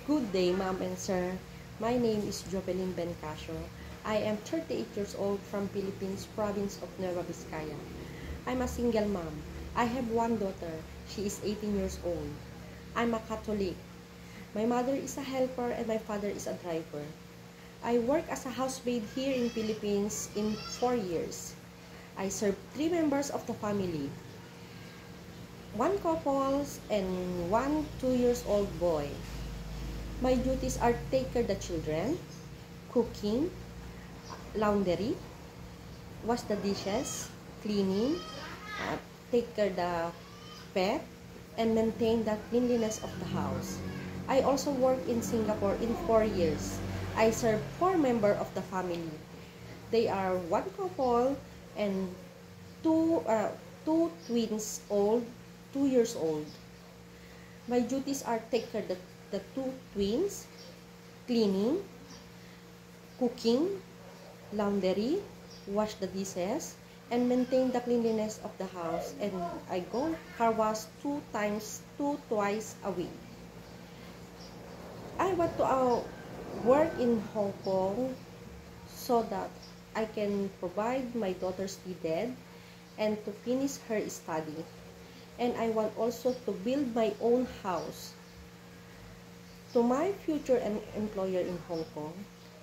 Good day, ma'am and sir. My name is Jovelyn Bencasio. I am 38 years old from Philippines, province of Nueva Vizcaya. I'm a single mom. I have one daughter. She is 18 years old. I'm a Catholic. My mother is a helper and my father is a driver. I work as a housemaid here in Philippines in 4 years. I serve 3 members of the family. One couple and one 2 years old boy. My duties are take care the children, cooking, laundry, wash the dishes, cleaning, take care the pet, and maintain the cleanliness of the house. I also work in Singapore in 4 years. I serve 4 members of the family. They are one couple and two twins old, 2 years old. My duties are take care the 2 twins, cleaning, cooking, laundry, wash the dishes, and maintain the cleanliness of the house. And I go car wash twice a week. I want to work in Hong Kong so that I can provide my daughter's needed and to finish her study. And I want also to build my own house. To my future employer in Hong Kong,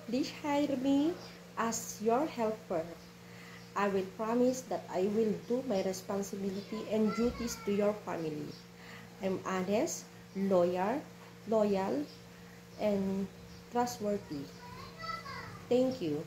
please hire me as your helper. I will promise that I will do my responsibility and duties to your family. I'm honest, loyal, and trustworthy. Thank you.